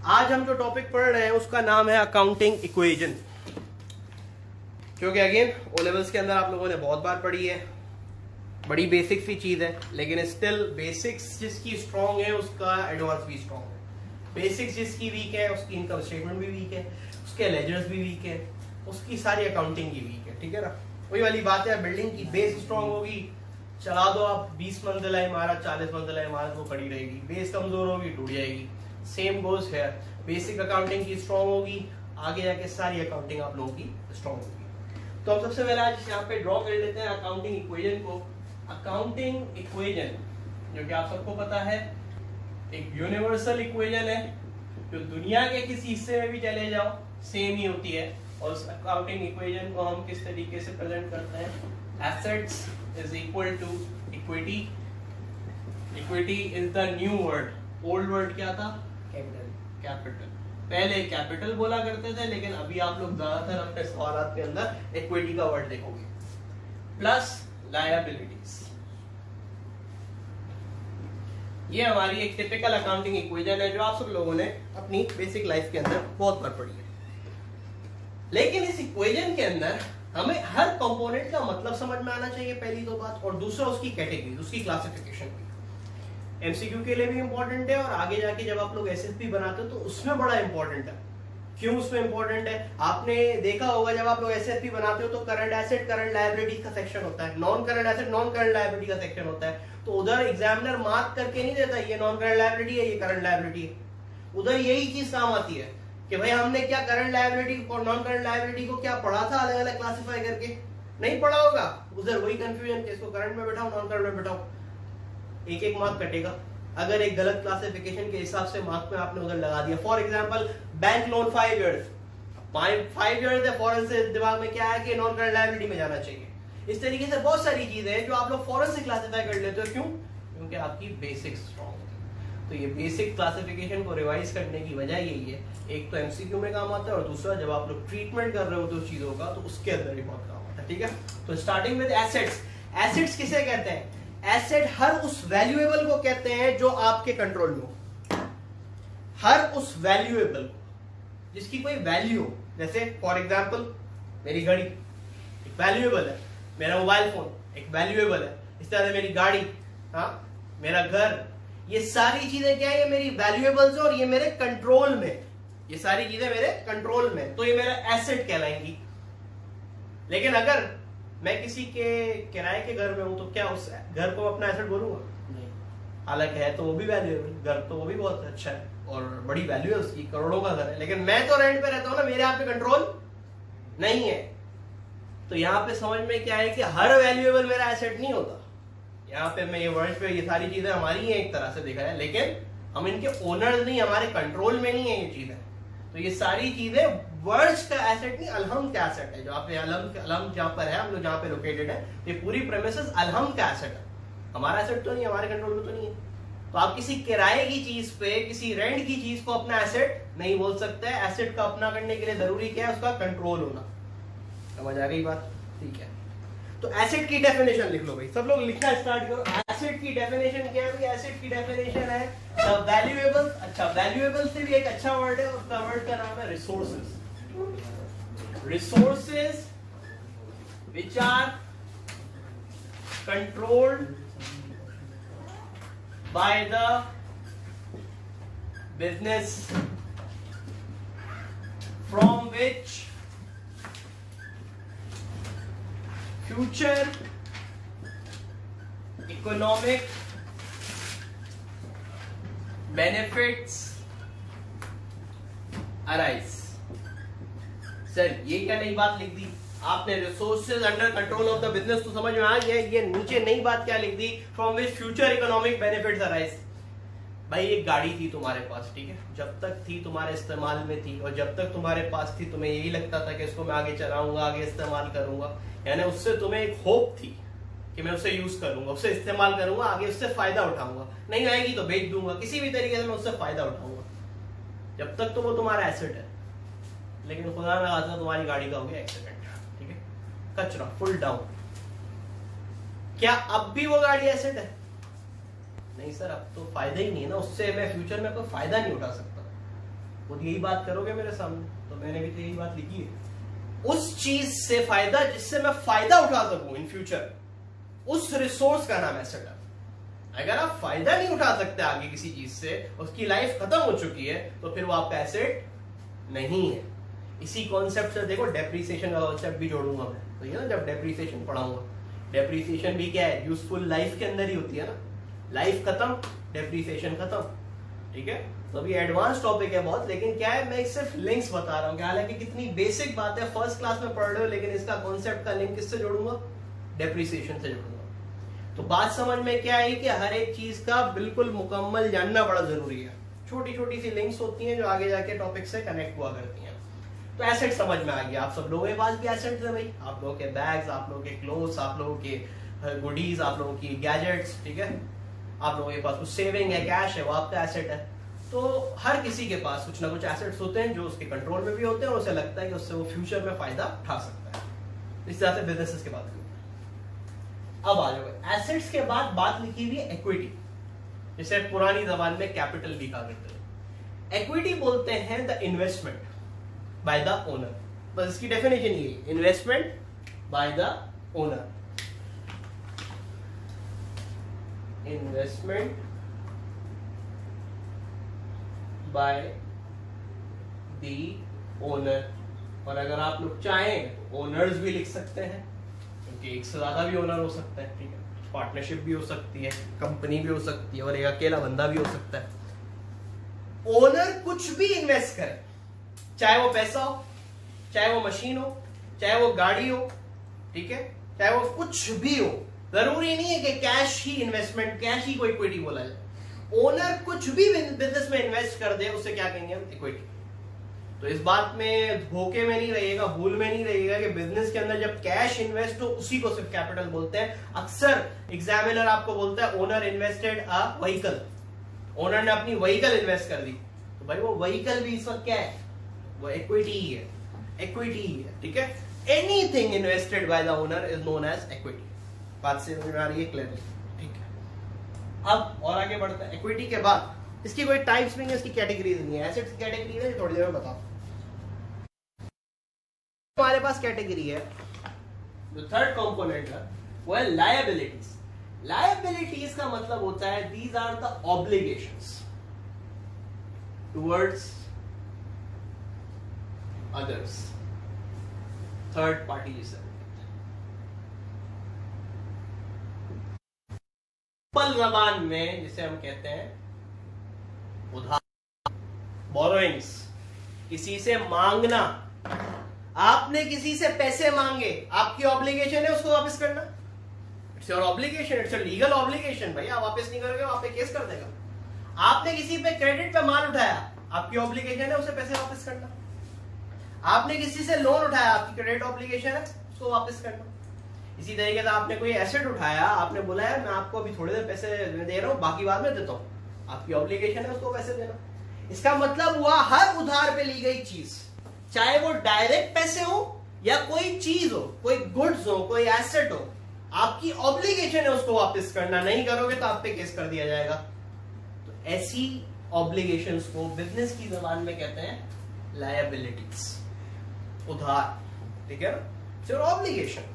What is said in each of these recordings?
आज हम जो टॉपिक पढ़ रहे हैं उसका नाम है अकाउंटिंग इक्वेशन, जो कि अगेन ओ लेवल्स के अंदर आप लोगों ने बहुत बार पढ़ी है। बड़ी बेसिक सी चीज है, लेकिन स्टिल बेसिक्स जिसकी स्ट्रांग है उसका एडवांस भी स्ट्रांग है। बेसिक्स जिसकी वीक है उसकी इनकम स्टेटमेंट भी वीक है, उसके लेजर्स भी वीक है, उसकी सारी अकाउंटिंग की वीक है। ठीक है ना, वही वाली बात है, बिल्डिंग की बेस स्ट्रांग होगी, चला दो आप 20 मंजिला इमारत, 40 मंजिला इमारत वो खड़ी रहेगी। बेस कमजोर होगी, टूट जाएगी। सेम गोज है, बेसिक अकाउंटिंग की स्ट्रांग होगी, आगे जाके सारी अकाउंटिंग आप लोगों की स्ट्रांग होगी। तो हम सबसे पहले आज यहाँ पे ड्रॉ कर लेते हैं अकाउंटिंग इक्वेशन को। अकाउंटिंग इक्वेशन जो कि आप सबको पता है एक यूनिवर्सल इक्वेशन है, जो दुनिया के किसी हिस्से में भी चले जाओ सेम ही होती है। और उस अकाउंटिंग इक्वेशन को हम किस तरीके से प्रेजेंट करते हैं, assets is equal to equity. Equity is the new word, old word क्या था, कैपिटल। कैपिटल पहले कैपिटल बोला करते थे, लेकिन अभी आप लोग ज्यादातर अपने सवालात के अंदर इक्विटी का वर्ड देखोगे। प्लस लायबिलिटीज, ये हमारी एक टिपिकल अकाउंटिंग इक्वेशन है जो आप सब लोगों ने अपनी बेसिक लाइफ के अंदर बहुत बार पढ़ी है। लेकिन इस इक्वेशन के अंदर हमें हर कंपोनेंट का मतलब समझ में आना चाहिए, पहली तो बात, और दूसरा उसकी कैटेगरी, उसकी क्लासिफिकेशन भी। एमसीक्यू के लिए भी इंपॉर्टेंट है, और आगे जाके जब आप लोग एसएसपी बनाते हो तो उसमें बड़ा इंपॉर्टेंट है। क्यों उसमें इंपॉर्टेंट है, आपने देखा होगा जब आप लोग एसएसपी बनाते हो तो करंट एसेट करंट लायबिलिटी का सेक्शन होता है, non current asset non current liability का सेक्शन होता है। तो उधर एग्जामिनर मार्क करके नहीं देता ये नॉन करंट लायबिलिटी है, ये करंट लायबिलिटी है। उधर यही चीज काम आती है कि भाई हमने क्या करंट लायबिलिटी और नॉन करंट लायबिलिटी को क्या पढ़ा था अलग अलग क्लासिफाई करके, नहीं पढ़ा होगा। उधर वही कंफ्यूजन कि इसको करंट में बैठाओ नॉन करंट में बैठाओ, एक एक मार्क कटेगा अगर एक गलत क्लासिफिकेशन के हिसाब से मार्क में आपने उधर लगा दिया। For example bank loan 5 years, 5 years है, फौरन से दिमाग में क्या है कि नॉन करंट लायबिलिटी में जाना चाहिए। इस तरीके से बहुत सारी चीजें हैं जो आप लोग फौरन से क्लासिफाई कर लेते हो। क्यों? क्योंकि आपकी बेसिक स्ट्रांग है। तो ये बेसिक क्लासिफिकेशन को रिवाइज करने की वजह यही है, एक तो एमसीक्यू में काम आता है, और दूसरा जब आप लोग ट्रीटमेंट कर रहे हो तो चीजों का, तो उसके अंदर भी बहुत काम आता है। ठीक है, तो स्टार्टिंग विद एसेट्स। एसेट्स किसे कहते हैं? एसेट हर उस वैल्यूएबल को कहते हैं जो आपके कंट्रोल में हो। हर उस वैल्यूएबल जिसकी कोई वैल्यू हो, जैसे फॉर एग्जांपल मेरी घड़ी एक वैल्यूएबल है, मेरा मोबाइल फोन एक वैल्यूएबल है, इस तरह से मेरी गाड़ी, हाँ, मेरा घर, ये सारी चीजें क्या है, ये मेरी वैल्यूएबल्स और ये मेरे कंट्रोल में, ये सारी चीजें मेरे कंट्रोल में, तो ये मेरा एसेट कहलाएंगी। लेकिन अगर मैं किसी के किराए के घर में हूं तो क्या उस घर को अपना एसेट बोलूंगा? नहीं। हालांकि है तो वो भी वैल्यूएबल घर, तो वो भी बहुत अच्छा है और बड़ी वैल्यू है उसकी, करोड़ों का घर है, लेकिन मैं तो रेंट पे रहता हूं ना, मेरे यहाँ पे कंट्रोल नहीं है। तो यहाँ पे समझ में क्या है कि हर वैल्यूएबल मेरा एसेट नहीं होता। यहाँ पे मैं ये वर्ड पे ये सारी चीजें हमारी हैं एक तरह से देखा जाए, लेकिन हम इनके ओनर्स नहीं, हमारे कंट्रोल में नहीं है ये चीजें। तो ये सारी चीजें वर्ड्स का एसेट नहीं, अलहम का एसेट है। जो आप अलहम जहां पर है, हम लोग जहां पे लोकेटेड है, ये पूरी प्रेमिसेस अलहम का एसेट है। हमारा एसेट तो नहीं, हमारे कंट्रोल में तो नहीं है। तो आप किसी किराए की चीज पे, किसी रेंट की चीज को अपना एसेट नहीं बोल सकते। एसेट का अपना करने के लिए जरूरी क्या है, उसका कंट्रोल होना। समझ आ गई बात? ठीक है, तो एसेट की डेफिनेशन लिख लो भाई, सब लोग लिखना स्टार्ट करो। एसेट की डेफिनेशन क्या है? एसेट की डेफिनेशन है द वैल्यूएबल। अच्छा, वैल्यूएबल से भी एक अच्छा वर्ड है, उसका वर्ड का नाम है resources. Resources which are controlled by the business from which future economic benefits arise। Sir ये क्या नई बात लिख दी आपने? Resources under control of the business तो समझ में आ गया, ये नीचे नई बात क्या लिख दी? From which future economic benefits arise. भाई एक गाड़ी थी तुम्हारे पास, ठीक है, जब तक थी तुम्हारे इस्तेमाल में थी, और जब तक तुम्हारे पास थी तुम्हें यही लगता था कि इसको मैं आगे चलाऊंगा, आगे इस्तेमाल करूंगा, यानी उससे तुम्हें एक होप थी कि मैं उसे यूज करूंगा, उससे इस्तेमाल करूंगा, आगे उससे फायदा उठाऊंगा, नहीं आएगी तो बेच दूंगा, किसी भी तरीके से मैं उससे फायदा उठाऊंगा। जब तक तो वो तुम्हारा एसेट है। लेकिन खुदा ना खास्ता तुम्हारी गाड़ी का हो गया एक्सीडेंट, ठीक है, कचरा फुल डाउन, क्या अब भी वो गाड़ी एसेट है? नहीं सर, अब तो फायदा ही नहीं है ना उससे, मैं फ्यूचर में कोई फायदा नहीं उठा सकता। वो यही बात करोगे मेरे सामने, तो मैंने भी तो यही बात लिखी है। उस चीज से फायदा जिससे मैं फायदा उठा सकूं इन फ्यूचर, उस रिसोर्स का नाम एसेट है। अगर आप फायदा नहीं उठा सकते आगे किसी चीज से, उसकी लाइफ खत्म हो चुकी है, तो फिर वो आपका एसेट नहीं है। इसी कॉन्सेप्ट से देखो डेप्रिसिएशन का कॉन्सेप्ट भी जोड़ूंगा मैं, तो ये ना जब डेप्रिसिएशन पढ़ाऊंगा, डेप्रिसिएशन भी क्या है, यूजफुल लाइफ के अंदर ही होती है ना, लाइफ खत्म डेप्रिसिएशन खत्म, ठीक है। तो अभी एडवांस टॉपिक है बहुत, लेकिन क्या है मैं सिर्फ लिंक्स बता रहा हूँ, हालांकि कितनी बेसिक बात है, फर्स्ट क्लास में पढ़ रहे हो, लेकिन इसका कॉन्सेप्ट का लिंक किससे जोड़ूंगा, डेप्रिसिएशन से जोड़ूंगा। तो बात समझ में क्या आई कि हर एक चीज का बिल्कुल मुकम्मल जानना बड़ा जरूरी है। छोटी छोटी सी लिंक्स होती हैं जो आगे जाके टॉपिक से कनेक्ट हुआ करती हैं। तो एसेट समझ में आ गया, आप सब लोगों के पास भी एसेट्स है भाई, आप लोगों के बैग्स, आप लोगों के क्लोथ्स, आप लोगों के गुडीज, आप लोगों की गैजेट्स, ठीक है, आप लोगों के पास कुछ सेविंग है, कैश है, वो आपका एसेट है। तो हर किसी के पास कुछ ना कुछ एसेट्स होते हैं जो उसके कंट्रोल में भी होते हैं और उसे लगता है कि उससे वो फ्यूचर में फायदा उठा सकता है। इस तरह से बिजनेसेस की बात करें। अब आ जाओ एसेट्स के बाद बात लिखी हुई है इक्विटी, जिसे पुरानी जबान में कैपिटल भी कहा करते हैं। इक्विटी बोलते हैं the investment by the owner, बस इसकी डेफिनेशन ये, investment by the owner, investment by the owner. और अगर आप लोग चाहें ओनर्स भी लिख सकते हैं, क्योंकि एक से ज्यादा भी ओनर हो सकता है, ठीक है, पार्टनरशिप भी हो सकती है, कंपनी भी हो सकती है, और एक अकेला बंदा भी हो सकता है। ओनर कुछ भी इन्वेस्ट करे, चाहे वो पैसा हो, चाहे वो मशीन हो, चाहे वो गाड़ी हो, ठीक है, चाहे वो कुछ भी हो, जरूरी नहीं है कि कैश ही इन्वेस्टमेंट, कैश ही को इक्विटी बोला जाए। ओनर कुछ भी बिजनेस में इन्वेस्ट कर दे, उसे क्या कहेंगे हम, इक्विटी। तो इस बात में धोखे में नहीं रहिएगा, भूल में नहीं रहिएगा कि बिजनेस के अंदर जब कैश इन्वेस्ट हो उसी को सिर्फ कैपिटल बोलते हैं। अक्सर एग्जामिनर आपको बोलता है owner invested a vehicle, owner ने अपनी व्हीकल इन्वेस्ट कर दी, तो भाई वो व्हीकल भी इस वक्त क्या है, वो इक्विटी ही है, इक्विटी ही है, ठीक है। Anything invested by the owner is known as equity. बात से समझ में आ रही है, क्लियर, ठीक है। अब और आगे बढ़ते हैं। इक्विटी के बाद इसकी कोई टाइप्स नहीं है, इसकी कैटेगरीज नहीं है, एसेट्स की कैटेगरी है, थोड़ी देर में बताओ। हमारे पास कैटेगरी है, जो थर्ड कंपोनेंट है वो है लायबिलिटीज। लायबिलिटीज का मतलब होता है these are the obligations towards others, third party जिसे सिंपल जबान में जिसे हम कहते हैं उधार, बोरोइंग्स, किसी से मांगना। आपने किसी से पैसे मांगे, आपकी ऑब्लिगेशन है उसको वापस करना, it's your obligation, it's your legal obligation. भाई आप वापस नहीं करोगे, आप पे केस कर देगा। आपने किसी पे क्रेडिट पे माल उठाया, आपकी ऑब्लिगेशन है उसे पैसे वापस करना। आपने किसी से लोन उठाया, आपकी क्रेडिट ऑब्लिगेशन है उसको वापस करना। इसी तरीके से आपने कोई एसेट उठाया, आपने बोला है मैं आपको अभी थोड़ी देर पैसे दे रहा हूं, बाकी बाद में देता हूं, आपकी ऑब्लिगेशन है उसको पैसे देना। इसका मतलब हुआ हर उधार पे ली गई चीज, चाहे वो डायरेक्ट पैसे हो या कोई चीज हो, कोई गुड्स हो, कोई एसेट हो, आपकी ऑब्लिगेशन है उसको वापस करना। नहीं करोगे तो आप पे केस कर दिया जाएगा। तो ऐसी ऑब्लिगेशंस को बिजनेस की जबान में कहते हैं लायबिलिटीज, उधार, ठीक है ना, सिर्फ ऑब्लिगेशन।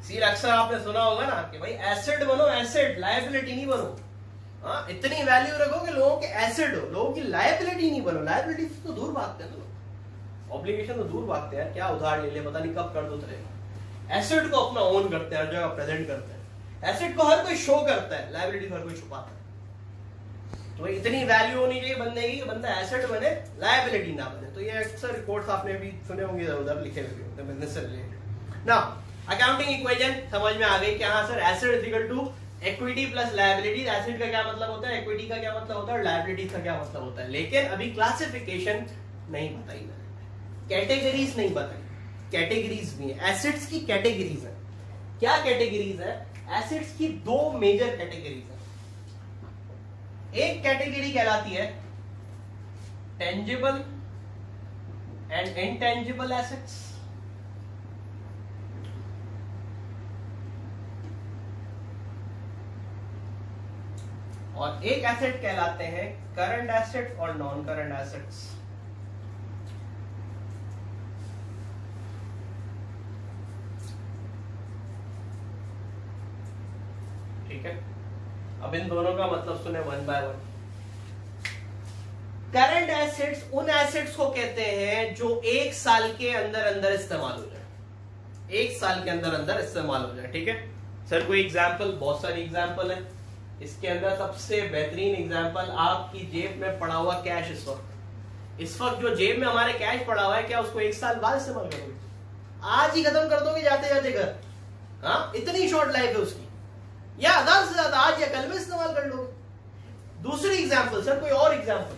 सीर अक्सर आपने सुना होगा ना कि भाई एसेट बनो, एसेट, लायबिलिटी नहीं बनो। हाँ, इतनी वैल्यू रखो कि लोगों के एसेट हो, लोगों की लायबिलिटी नहीं बनो। लायबिलिटी तो दूर भागते हैं, ऑब्लिगेशन तो दूर भागते हैं, क्या उधार ले ले, पता नहीं कब कर दो चलेगा। एसेट को अपना ओन करते हैं, हर जगह प्रेजेंट करते हैं। एसेट को हर कोई शो करता है, लायबिलिटी को हर कोई छुपाता है। तो इतनी वैल्यू होनी चाहिए बंदे की, बंदा एसेट बने, लायबिलिटी ना बने। तो ये अक्सर रिपोर्ट्स आपने भी सुने होंगे, उधर लिखे हुए होते हैं बिजनेस से रिलेटेड ना। अकाउंटिंग इक्वेशन समझ में आ गई कि हाँ सर, asset is equal to equity plus liability. Asset का क्या मतलब होता है, इक्विटी का क्या मतलब होता है, और लायबिलिटी का क्या मतलब होता है। लेकिन अभी क्लासिफिकेशन नहीं बताई मैंने, कैटेगरीज नहीं बताई। कैटेगरीज भी है, एसेट्स की कैटेगरीज है। क्या कैटेगरीज है, एसेट्स की दो मेजर कैटेगरीज है। एक कैटेगरी कहलाती है टेंजिबल एंड इनटेंजिबल एसेट्स, और एक एसेट कहलाते हैं करंट एसेट और नॉन करंट एसेट्स। ठीक है। अब इन दोनों का मतलब सुने one by one. Current assets उन एसेट्स को कहते हैं जो 1 साल के अंदर अंदर इस्तेमाल हो जाए, 1 साल के अंदर अंदर इस्तेमाल हो जाए, ठीक है। सर कोई एग्जाम्पल? बहुत सारी एग्जाम्पल है। इसके अंदर सबसे बेहतरीन एग्जाम्पल आपकी जेब में पड़ा हुआ कैश। इस वक्त जो जेब में हमारे कैश पड़ा हुआ है, क्या उसको 1 साल बाद इस्तेमाल करोगे? आज ही खत्म कर दोगे जाते जाते घर? हाँ, इतनी शॉर्ट लाइफ है उसकी। या ज्यादा से ज्यादा आज या कल में इस्तेमाल कर लोगे। दूसरी एग्जाम्पल, सर कोई और एग्जाम्पल?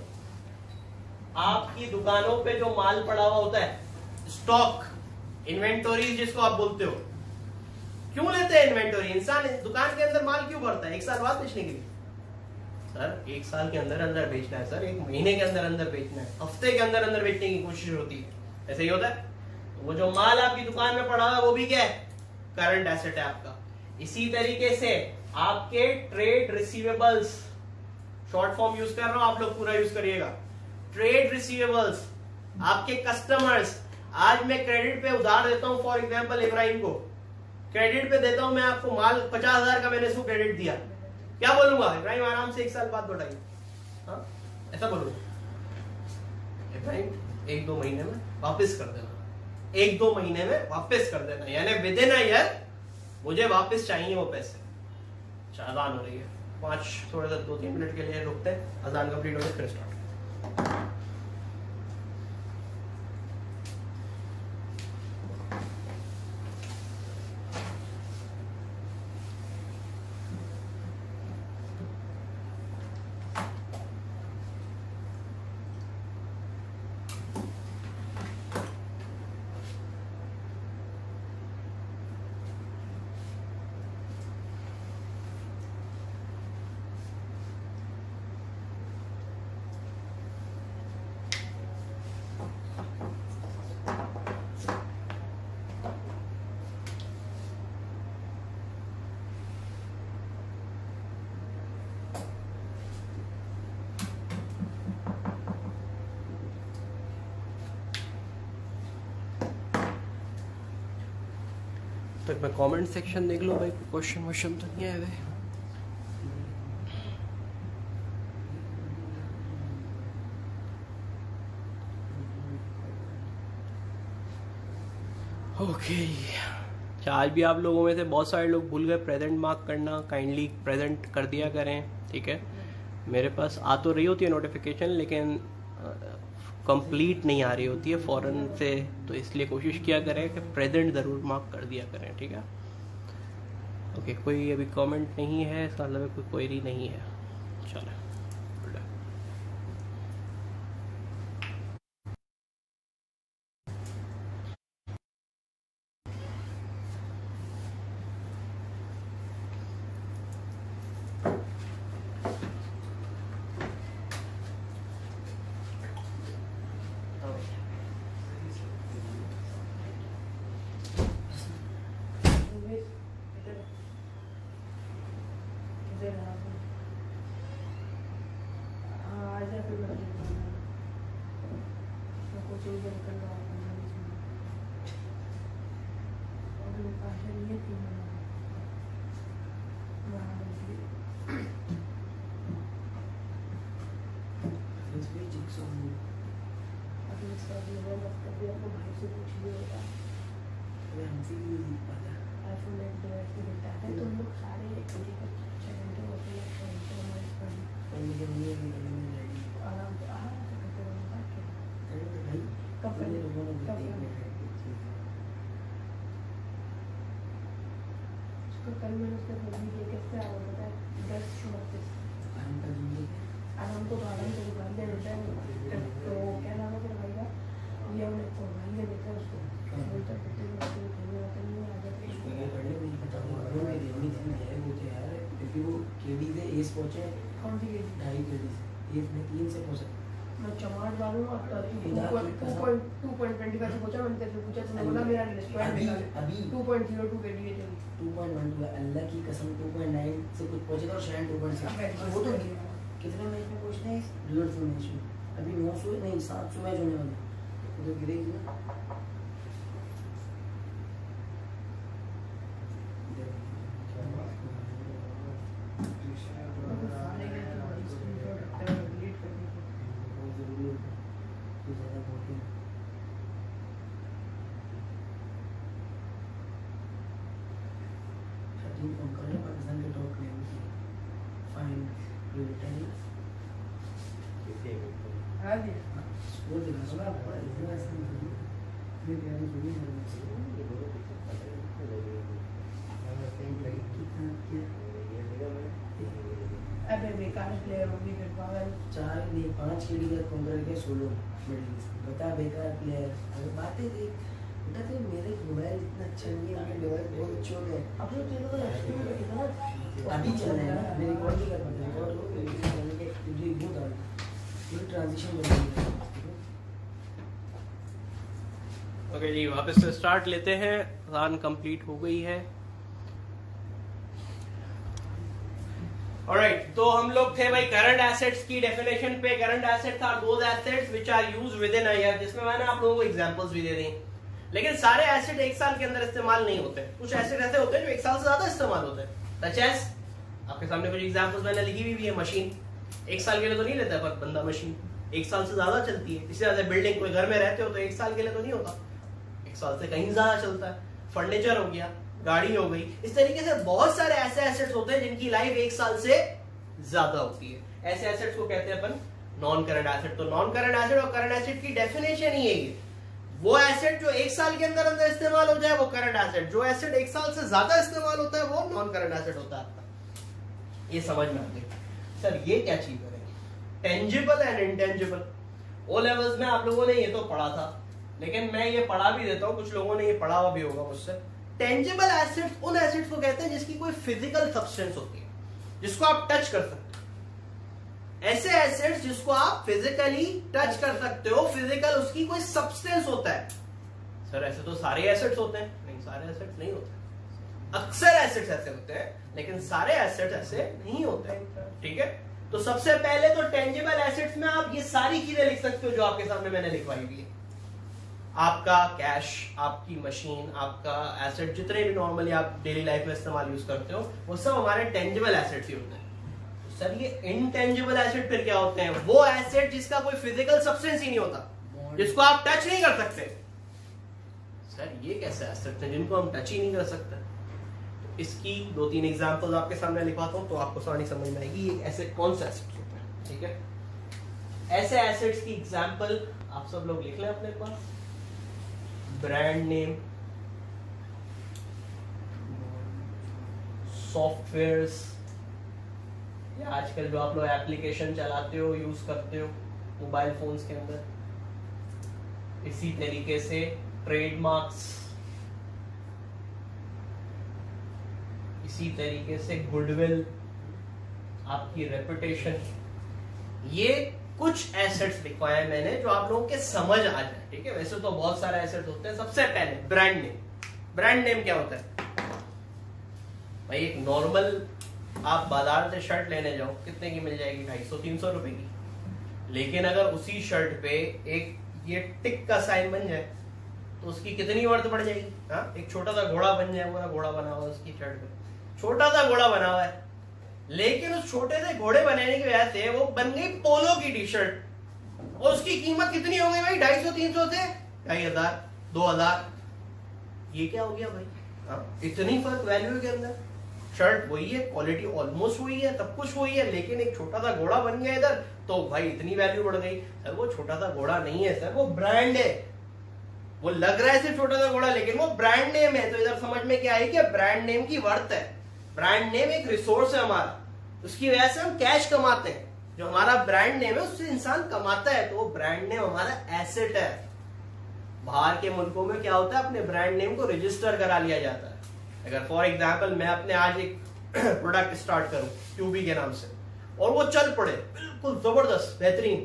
आपकी दुकानों पे जो माल पड़ा हुआ होता है, स्टॉक, इन्वेंटोरी जिसको आप बोलते हो, क्यों लेते हैं इन्वेंटोरी? इंसान दुकान के अंदर माल क्यों भरता है? 1 साल बाद बेचने के लिए। सर 1 साल के अंदर अंदर बेचना है, सर 1 महीने के अंदर अंदर बेचना है, हफ्ते के अंदर अंदर बेचने की कोशिश होती है, ऐसे ही होता है। तो वो जो माल आपकी दुकान में पड़ा हुआ है वो भी क्या है? करंट एसेट है आपका। इसी तरीके से आपके trade receivables, short form use कर रहा हूं, आप लोग पूरा यूज करिएगा। ट्रेड रिसीवेबल्स, आपके कस्टमर्स, आज मैं क्रेडिट पे उधार देता हूं, फॉर एग्जांपल इब्राहिम को क्रेडिट पे देता हूं, मैं आपको माल 50,000 का मैंने इसको क्रेडिट दिया, क्या बोलूंगा? इब्राहिम आराम से 1 साल बाद लौटाइए, हाँ ऐसा बोलूंगा। इब्राहिम 1-2 महीने में वापस कर देना, 1-2 महीने में वापस कर देना, यानी विद इन अ ईयर मुझे वापस चाहिए वो पैसे। अजान हो रही है, 5 थोड़ा सा 2-3 मिनट के लिए रुकते हैं, अजान कंप्लीट हो गई फिर स्टार्ट। तो मैं कमेंट सेक्शन देख लो भाई, क्वेश्चन वोश्चन तो नहीं आए भाई। ओके, आज भी आप लोगों में से बहुत सारे लोग भूल गए प्रेजेंट मार्क करना, काइंडली प्रेजेंट कर दिया करें, ठीक है। मेरे पास आ तो रही होती है नोटिफिकेशन, लेकिन कंप्लीट नहीं आ रही होती है फौरन से, तो इसलिए कोशिश किया करें कि प्रेजेंट ज़रूर मार्क कर दिया करें, ठीक है। ओके, कोई अभी कमेंट नहीं है, इसका मतलब कोई क्वेरी नहीं है। चलो कल मैंने उसका वीडियो कैसे आया पता है 10:36 आराम को आराम से दुकान दे देता है, तो क्या नाम है तेरे भाई का, ये हमने तो भाई ने देखा उसको बोलता कुत्ते को खेलने वाला नहीं आ जाता है ये पढ़ने में पता नहीं वो मेरी उम्मीद थी है वो तो यार, क्योंकि वो केडी से एस पहुंचे, कौन सी केडी? 2.5 केडी से एस में 3 से पहुंचा, मैं चमाट वालों और 2.25 से पहुंचा। मैंने तेरे से पूछा, तूने बोला मेरा रेस्टोरेंट अभी 2.02 केडी है, 2.12 अल्लाह की कसम 2.9 से कुछ पहुंचे था और शायद 2.6 वो तो कितने मैच में पहुंचना है? 150 मैच में, अभी 900 नहीं 700 मैच होने वाले, तो गिरेगी ना। पाकिस्तान के टॉप प्लेयर फाइन रिटर्न हाँ जी स्कोर दिखा दो ना बड़ा इतना ऐसा नहीं ये तैयारी पूरी करनी चाहिए कितना किया अबे बेकार प्लेयर होगी फिर पागल 4 नहीं 5 केडी का काउंटर के सोलो मिडिल बता बेकार प्लेयर अगर बातें देख बेटा तो मेरे मोबाइल इतना अच्छा नहीं है मेरे मोबाइल बहुत अच्छा है अब तो तेरे को एक्सट्रीम में कितना अभी चल रहा है ना मैं रिकॉर्ड भी कर पाता हूं रिकॉर्ड हो गया चैनल के रिव्यू डाल ये ट्रांजिशन बन गई ओके जी वापस से स्टार्ट लेते हैं। रन कंप्लीट हो गई है। ऑलराइट, तो हम लोग थे भाई करंट एसेट्स की डेफिनेशन पे। Current assets are those assets which are used within a year, जिसमें मैंने आप लोगों को एग्जांपल्स भी दे दी। लेकिन सारे एसेट एक साल के अंदर इस्तेमाल नहीं होते। कुछ एसेट ऐसे होते हैं जो एक साल से ज्यादा इस्तेमाल होते हैं। सच एज आपके सामने कुछ एग्जांपल्स मैंने लिखी हुई भी है। मशीन एक साल के लिए तो नहीं लेता पर बंदा मशीन एक साल से ज्यादा चलती है। इससे ज्यादा बिल्डिंग, कोई घर में रहते हो तो एक साल के लिए तो नहीं होता, एक साल से कहीं ज्यादा चलता है। फर्नीचर हो गया, गाड़ी हो गई, इस तरीके से बहुत सारे ऐसे एसेट्स होते हैं जिनकी लाइफ एक साल से ज्यादा होती है। ऐसे एसेट्स को कहते हैं अपन नॉन करंट एसेट। तो नॉन करंट एसेट और करंट एसेट की डेफिनेशन ही है ये। वो एसेट जो एक साल के अंदर अंदर इस्तेमाल हो जाए वो करंट एसेट, जो एसेट एक साल से ज्यादा इस्तेमाल होता है वो नॉन करंट एसेट होता है। ये समझ में आ गई। सर ये क्या चीज है? Tangible and intangible. O levels में आप लोगों ने ये तो पढ़ा था, लेकिन मैं ये पढ़ा भी देता हूं, कुछ लोगों ने ये पढ़ा हुआ भी होगा मुझसे। टेंजिबल एसेट्स उन एसेट्स को कहते हैं जिसकी कोई फिजिकल सब्सटेंस होती है, जिसको आप टच कर सकते हो। ऐसे एसेट्स जिसको आप फिजिकली टच कर सकते हो, फिजिकल उसकी कोई सब्सटेंस होता है। सर ऐसे तो सारे एसेट्स होते हैं। नहीं, सारे एसेट्स नहीं होते। अक्सर एसेट्स ऐसे होते हैं, लेकिन सारे एसेट्स ऐसे नहीं होते। ठीक है, तो सबसे पहले तो टेंजिबल एसेट्स में आप ये सारी चीजें लिख सकते हो जो आपके सामने मैंने लिखवाई हुई है। आपका कैश, आपकी मशीन, आपका एसेट, जितने भी नॉर्मली आप डेली लाइफ में इस्तेमाल यूज करते हो, वो सब हमारे टेंजिबल एसेट्स ही होते हैं। सर ये इनटेंजिबल एसेट फिर क्या होते हैं? वो एसेट जिसका कोई फिजिकल सब्सटेंस ही नहीं होता, जिसको आप टच नहीं कर सकते। सर ये कैसे एसेट है जिनको हम टच ही नहीं कर सकते? तो इसकी 2-3 एग्जांपल्स आपके सामने लिखवाता हूं तो आपको सारी समझ में आएगी ये ऐसे कौन सा एसेट होता है। ठीक है, ऐसे एसेट्स की एग्जांपल आप सब लोग लिख लें अपने पास। ब्रांड नेम, सॉफ्टवेयर्स, या आजकल जो आप लोग एप्लीकेशन चलाते हो, यूज करते हो मोबाइल फोन्स के अंदर। इसी तरीके से ट्रेडमार्क्स, इसी तरीके से गुडविल, आपकी रेपुटेशन। ये कुछ एसेट्स लिखवाए मैंने जो आप लोगों के समझ आ जाए। ठीक है, वैसे तो बहुत सारे एसेट्स होते हैं। सबसे पहले ब्रांड नेम। ब्रांड नेम क्या होता है भाई? एक नॉर्मल आप बाजार से शर्ट लेने जाओ, कितने की मिल जाएगी? 250-300 रुपए की। लेकिन अगर उसी शर्ट पे एक ये टिक का साइन बन जाए तो उसकी कितनी वर्थ बढ़ जाएगी? हाँ, एक छोटा सा घोड़ा बन जाए, पूरा घोड़ा बना हुआ उसकी शर्ट पे, छोटा सा घोड़ा बना हुआ है, लेकिन उस छोटे से घोड़े बनाने की वजह से वो बन गई पोलो की टी शर्ट, और उसकी कीमत कितनी होगी भाई? 250-300 से 2500-2000। ये क्या हो गया भाई? इतनी फर्क वैल्यू के अंदर। शर्ट वही है, क्वालिटी ऑलमोस्ट वही है, सब कुछ वही है, लेकिन एक छोटा सा घोड़ा बन गया इधर तो भाई इतनी वैल्यू बढ़ गई। सर वो छोटा सा घोड़ा नहीं है सर, वो ब्रांड है। वो लग रहा है सिर्फ छोटा सा घोड़ा, लेकिन वो ब्रांड नेम है। तो इधर समझ में क्या है कि ब्रांड नेम की वर्थ है। ब्रांड नेम एक रिसोर्स है हमारा, उसकी वजह से हम कैश कमाते हैं। जो हमारा ब्रांड नेम है उससे इंसान कमाता है, तो वो ब्रांड नेम हमारा एसेट है। बाहर के मुल्कों में क्या होता है, अपने ब्रांड नेम को रजिस्टर करा लिया जाता है। अगर फॉर एग्जाम्पल मैं अपने आज एक प्रोडक्ट स्टार्ट करूं क्यूबी के नाम से, और वो चल पड़े बिल्कुल जबरदस्त बेहतरीन,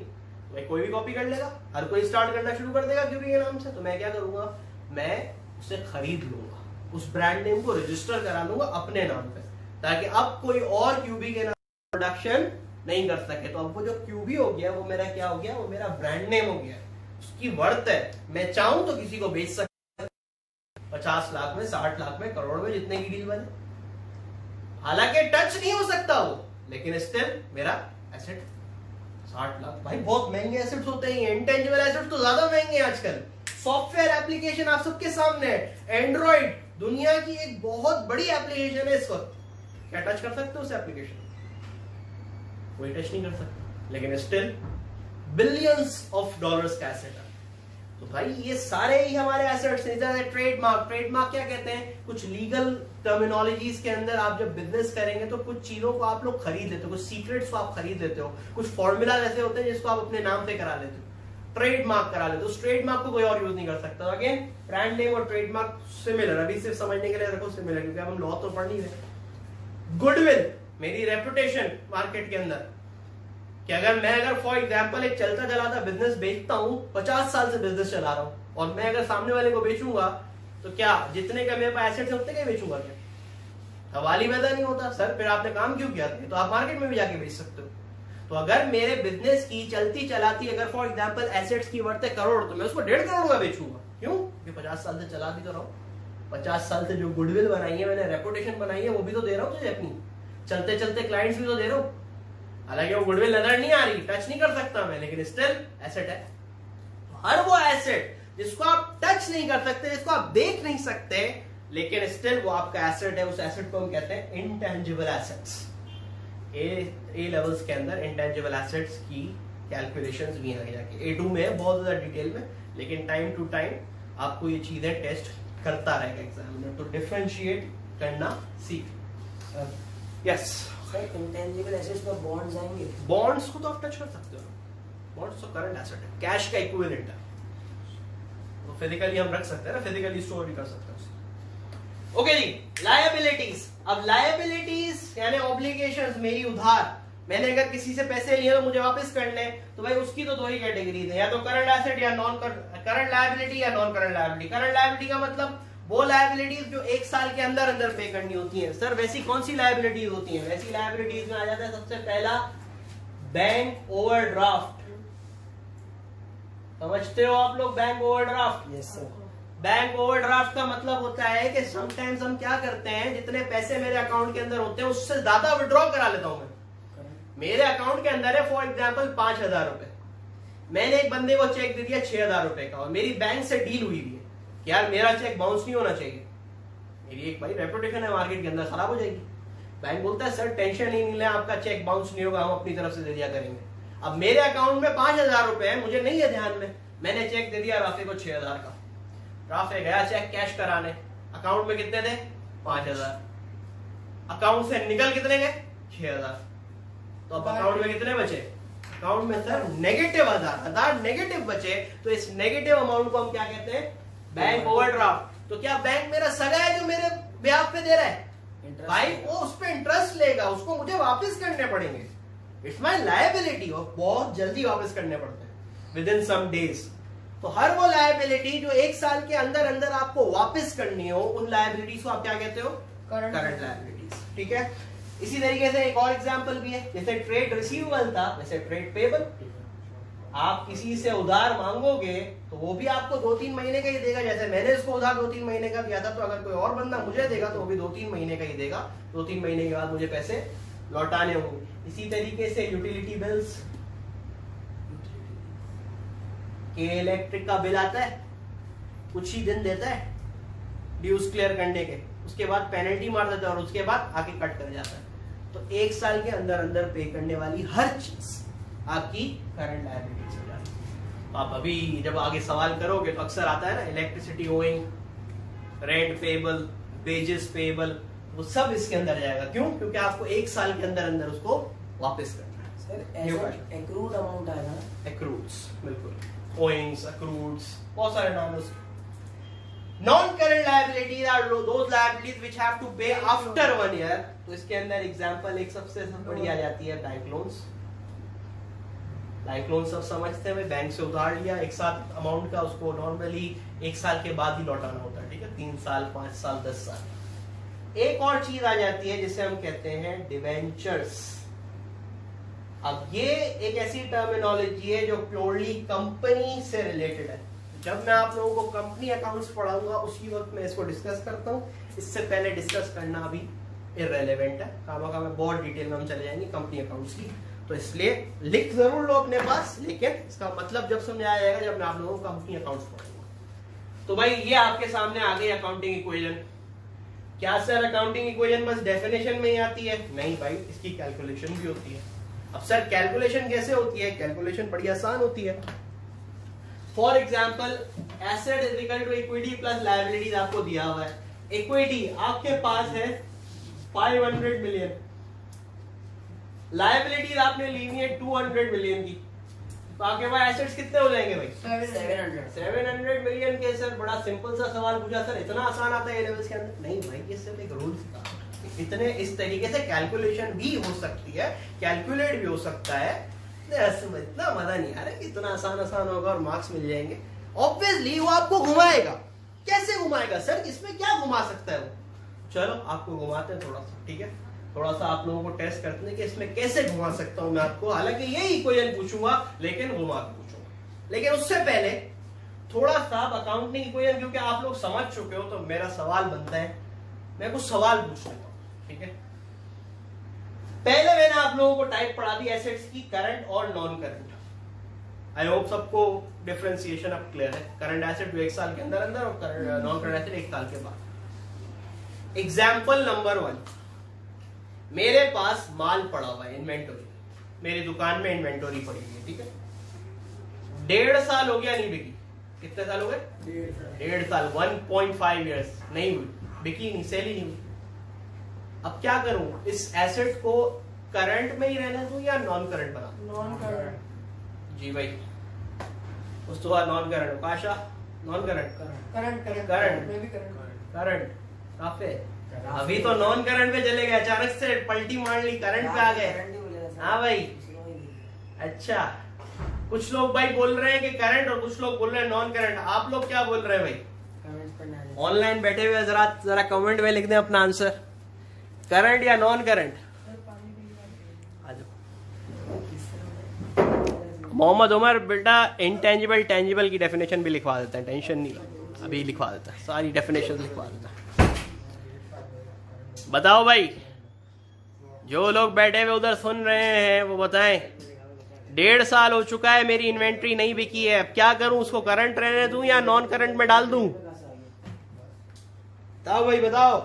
भाई कोई भी कॉपी कर लेगा, हर कोई स्टार्ट करना शुरू कर देगा क्यूबी के नाम से। तो मैं क्या करूंगा, मैं उसे खरीद लूंगा, उस ब्रांड नेम को रजिस्टर करा लूंगा अपने नाम पे, ताकि अब कोई और क्यूबी के नाम प्रोडक्शन नहीं कर सके। तो अब वो जो क्यूबी हो गया वो मेरा क्या हो गया? वो मेरा ब्रांड नेम हो गया, उसकी वर्थ है। मैं चाहूं तो किसी को बेच सकता, 50 लाख में, 60 लाख में, करोड़ में, जितने की डील बने। हालांकि टच नहीं हो सकता वो, लेकिन स्टिल मेरा एसेट। 60 लाख भाई बहुत महंगे एसेट्स होते हैं। इंटेंजिबल एसेट्स तो ज्यादा महंगे हैं आजकल। सॉफ्टवेयर एप्लीकेशन आप सबके सामने है। एंड्रॉइड दुनिया की एक बहुत बड़ी एप्लीकेशन है इस वक्त। क्या टच कर सकते हो उस एप्लीकेशन? कोई टच नहीं कर सकता, लेकिन स्टिल बिलियंस ऑफ डॉलर्स का एसेट है। तो भाई ये सारे ही हमारे एसेट्स हैं। ट्रेडमार्क, ट्रेडमार्क क्या कहते हैं? कुछ लीगल टर्मिनोलॉजीज के अंदर आप जब बिजनेस करेंगे तो कुछ चीजों को आप लोग खरीद लेते हो, कुछ सीक्रेट्स को आप खरीद लेते हो, कुछ फॉर्मूला ऐसे होते हैं जिसको आप अपने नाम पे करा लेते हो, ट्रेडमार्क करा लेते हो। उस ट्रेडमार्क को कोई और यूज नहीं कर सकता। अगेन ब्रांड नेम और ट्रेडमार्क सिमिलर, अभी सिर्फ समझने के लिए रखो सिमिलर, क्योंकि अब हम लॉ तो पढ़ नहीं रहे। गुडविल, मेरी रेपुटेशन मार्केट के अंदर, कि अगर फॉर एग्जांपल एक चलता चलाता बिजनेस बेचता हूं, 50 साल से बिजनेस चला रहा हूं, और मैं अगर सामने वाले को बेचूंगा तो क्या जितने का मेरे पास एसेट्स उतने का बेचूंगा क्या? सवाल ही पैदा नहीं होता। सर फिर आपने काम क्यों किया था? तो आप मार्केट में भी जाके बेच सकते हो। तो अगर मेरे बिजनेस की चलती चलाती अगर फॉर एग्जांपल एसेट्स की वर्थ है करोड़, तो मैं उसको 1.5 करोड़ का बेचूंगा। क्यों? क्योंकि 50 साल से चला भी तो रहा हूं। 50 साल से जो गुडविल बनाई है मैंने, रेपुटेशन बनाई है, वो भी तो दे रहा हूं तुझे अपनी। चलते चलते क्लाइंट्स भी तो दे रहा हूं। हालांकि वो गुडविल नजर नहीं आ रही, टच नहीं कर सकता मैं, लेकिन स्टिल एसेट है। हर वो एसेट जिसको आप टच नहीं कर सकते, जिसको आप देख नहीं सकते, लेकिन स्टिल वो आपका एसेट है, उस एसेट को हम कहते हैं इंटेंजिबल एसेट्स। ए लेवल्स के अंदर इंटेंजिबल एसेट्स की कैलकुलेशंस भी आगे जाके A2 में है, बहुत ज्यादा डिटेल में, लेकिन टाइम टू टाइम आपको ये चीजें टेस्ट करता रहेगा एग्जामिनर, तो डिफरेंशिएट करना सीख। यस सर, इंटेंजिबल एसेट्स में बॉन्ड्स आएंगे? बॉन्ड्स को तो आप टच कर सकते हो। बॉन्ड्स तो करंट एसेट है, कैश का इक्विवेलेंट है, तो फिजिकली हम रख सकते हैं ना, फिजिकली स्टोर भी कर सकते हैं। ओके जी, लायबिलिटीज। अब लायबिलिटीज यानी ऑब्लिगेशंस, मेरी उधार, मैंने अगर किसी से पैसे लिए तो मुझे वापस करने, तो भाई उसकी तो दो ही कैटेगरीज है, या तो करंट एसेट या नॉन करंट लायबिलिटी या non current liability. Current liability का मतलब वो लायबिलिटीज जो 1 साल के अंदर अंदर पे करनी होती हैं। सर वैसी कौन सी लायबिलिटीज होती हैं? वैसी लायबिलिटीज में आ जाता है सबसे पहला बैंक ओवरड्राफ्ट। समझते हो आप लोग bank overdraft? Yes sir. Bank overdraft का मतलब होता है कि समटाइम्स हम क्या करते हैं, जितने पैसे मेरे अकाउंट के अंदर होते हैं उससे ज्यादा विड्रॉ करा लेता हूं मैं। मेरे अकाउंट के अंदर है फॉर एग्जांपल 5,000 रुपए, मैंने एक बंदे को चेक दे दिया 6,000 रुपए का, और मेरी बैंक से डील हुई भी है कि यार मेरा चेक बाउंस नहीं होना चाहिए, मेरी एक भाई रेपुटेशन है मार्केट के अंदर, खराब हो जाएगी। बैंक बोलता है सर टेंशन ही नहीं ले, आपका चेक बाउंस नहीं होगा, हम अपनी तरफ से दे दिया करेंगे। अब मेरे अकाउंट में 5,000 रुपए है, मुझे नहीं है ध्यान में, मैंने चेक दे दिया राफे को 6,000 का, राफे गया चेक कैश कराने, अकाउंट में कितने थे? 5,000, अकाउंट से निकल कितने गए? 6,000, तो अब अकाउंट में कितने बचे? अकाउंट में सर नेगेटिव 1,000 नेगेटिव बचे, तो इस नेगेटिव अमाउंट को हम क्या कहते हैं? Bank overdraft. तो क्या बैंक मेरा सगा है जो मेरे ब्याज पे दे रहा है? भाई वो उस पे इंटरेस्ट लेगा, उसको मुझे वापस करने पड़ेंगे, इट्स माय लायबिलिटी, और बहुत जल्दी वापस करने पड़ते हैं, विद इन सम डेज। तो हर वो लायबिलिटी जो 1 साल के अंदर अंदर आपको वापस करनी हो, उन लायबिलिटीज को आप क्या कहते हो? Current liabilities. ठीक है, इसी तरीके से एक और एग्जांपल भी है, जैसे ट्रेड रिसीवेबल था वैसे ट्रेड पेबल। आप किसी से उधार मांगोगे तो वो भी आपको 2-3 महीने का ही देगा, जैसे मैंने इसको उधार 2-3 महीने का दिया था, तो अगर कोई और बंदा मुझे देगा तो वो भी 2-3 महीने का ही देगा, 2-3 महीने के बाद मुझे पैसे लौटाने होंगे। इसी तरीके से यूटिलिटी बिल्स, के इलेक्ट्रिक का बिल आता है, कुछ ही दिन देता है ड्यूज क्लियर करने के, उसके बाद पेनल्टी मार देता है और उसके बाद आके कट कर जाता है। तो 1 साल के अंदर अंदर पे करने वाली हर चीज आपकी करंट लायबिलिटीज हो जाती है। आप अभी जब आगे सवाल करोगे तो अक्सर आता है ना electricity owing, rent payable, wages payable, वो सब इसके अंदर जाएगा। क्यों? क्योंकि आपको 1 साल के अंदर अंदर उसको वापस करना है। सर एक्रूड अमाउंट आएगा? एक्रूड्स, बिल्कुल, ओइंग्स, एक्रूड्स, बहुत सारे नाम है उसके। Non-current liabilities are those liabilities which have to pay after 1 year। तो इसके अंदर एग्जांपल एक सबसे बड़ी आ जाती है बैंक लोन्स। बैंक लोन सब समझते हैं, बैंक से उधार लिया 1 साल अमाउंट का, उसको नॉर्मली 1 साल के बाद ही लौटाना होता है, ठीक है, 3 साल, 5 साल, 10 साल। एक और चीज आ जाती है जिसे हम कहते हैं डिवेंचर्स। अब ये एक ऐसी टर्मिनोलॉजी है जो प्योरली कंपनी से रिलेटेड है। जब मैं आप लोगों को कंपनी अकाउंट्स पढ़ाऊंगा उसी वक्त मैं इसको डिस्कस करता हूँ, इससे पहले डिस्कस करना अभी इररेलेवेंट है, कामा मैं बहुत डिटेल में हम चले जाएंगे कंपनी अकाउंट्स की। तो इसलिए लिख जरूर लो अपने पास, लेकिन इसका मतलब जब समझाया जाएगा जब मैं आप लोगों को कंपनी अकाउंट्स पढ़ाऊंगा। तो भाई ये आपके सामने आ गई अकाउंटिंग इक्वेशन। क्या सर अकाउंटिंग इक्वेशन बस डेफिनेशन में ही आती है? नहीं भाई, इसकी कैलकुलेशन भी होती है। अब सर कैलकुलेशन कैसे होती है? कैलकुलेशन बड़ी आसान होती है। For example asset is equal to equity plus liabilities आपको दिया हुआ है। इक्विटी आपके पास है 500 मिलियन, लायबिलिटीज आपने ली हुई है 200 मिलियन की, तो आपके पास एसेट्स कितने हो जाएंगे भाई? 700 मिलियन के। सर बड़ा सिंपल सा सवाल पूछा, सर इतना आसान आता है ए लेवल्स के अंदर? नहीं भाई, ये सिर्फ एक रूल था। इतने इस तरीके से कैलकुलेशन भी हो सकती है, कैलकुलेट भी हो सकता है। इतना मजा नहीं आ रहा है, इतना आसान होगा और मार्क्स मिल जाएंगे। ऑब्वियसली वो आपको घुमाएगा। कैसे घुमाएगा सर? इसमें क्या घुमा सकता है वो? चलो आपको घुमाते हैं थोड़ा सा, ठीक है? थोड़ा सा आप लोगों को टेस्ट करते हैं कि इसमें कैसे घुमा सकता हूं मैं आपको। हालांकि यही इक्वेशन पूछूंगा लेकिन घुमा के पूछूंगा। लेकिन उससे पहले थोड़ा सा अकाउंटिंग इक्वेशन, क्योंकि आप लोग समझ चुके हो तो मेरा सवाल बनता है, मैं कुछ सवाल पूछ लेता हूं, ठीक है? पहले मैंने आप लोगों को टाइप पढ़ा दी एसेट्स की, करंट और नॉन करंट। आई होप सबको डिफरेंशिएशन अब क्लियर है। करंट एसेट जो 1 साल के अंदर अंदर और नॉन करंट एसेट 1 साल के बाद। एग्जाम्पल नंबर 1, मेरे पास माल पड़ा हुआ है, इन्वेंटोरी, मेरी दुकान में इन्वेंटोरी पड़ी हुई है, ठीक है? 1.5 साल हो गया नहीं बिकी। कितने साल हो गए? 1.5 साल, 1.5 ईयर्स नहीं हुई, बिकी नहीं, सेल ही नहीं हुई। अब क्या करूं? इस एसेट को करंट में ही रहने दूं या नॉन करंट बना? Non current. जी भाई, उस तो नॉन करंट। काशा नॉन करंट? करंट करंट मैं भी करंट। करंट काफी। अभी तो नॉन करंट पे चले गए, अचानक से पलटी मार ली, करंट पे आ गए। हाँ भाई, अच्छा। कुछ लोग भाई बोल रहे हैं कि करंट और कुछ लोग बोल रहे हैं नॉन करंट। आप लोग क्या बोल रहे हैं भाई? ऑनलाइन बैठे हुए जरा कमेंट में लिख दें अपना आंसर, करंट या नॉन करंट। मोहम्मद उमर बेटा इंटेंजिबल टेंजिबल की डेफिनेशन भी लिखवा देता है, टेंशन नहीं, अभी लिखवा देता है, सारी डेफिनेशन लिखवा देता है। बताओ भाई, जो लोग बैठे हुए उधर सुन रहे हैं वो बताएं। 1.5 साल हो चुका है, मेरी इन्वेंट्री नहीं बिकी है, अब क्या करूं? उसको करंट रहने दूं या नॉन करंट में डाल दूं? बताओ भाई, बताओ।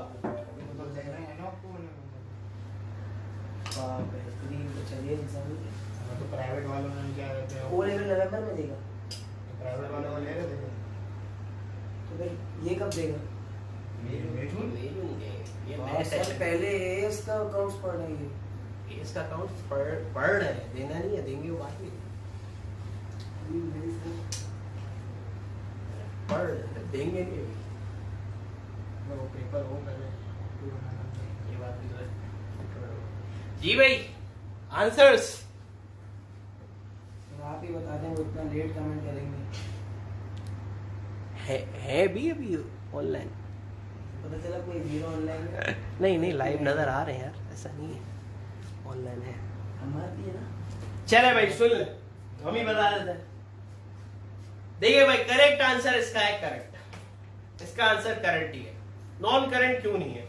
प्राइवेट वालों ने क्या कहते हैं, वो लेवल नवंबर में देगा, प्राइवेट वालों को ले रहे थे। तो फिर ये कब देगा? सर पहले इसका अकाउंट्स पढ़ रहे हैं, इसका अकाउंट पढ़ रहे हैं, देना नहीं है, देंगे वो बाद में। पढ़ देंगे नहीं अभी, वो पेपर हो पहले ये बात भी तो है। जी भाई, आंसर्स आप ही बता दें, वो इतना लेट कमेंट करेंगे। है भी अभी ऑनलाइन? पता चला कोई जीरो ऑनलाइन है। नहीं लाइव नजर आ रहे हैं यार, ऐसा नहीं है, ऑनलाइन है। हमारी है ना। चले भाई सुन ले, हम ही बता देते हैं। देखिए भाई, करेक्ट आंसर इसका है करंट। इसका आंसर करंट ही है। नॉन करंट क्यों नहीं है?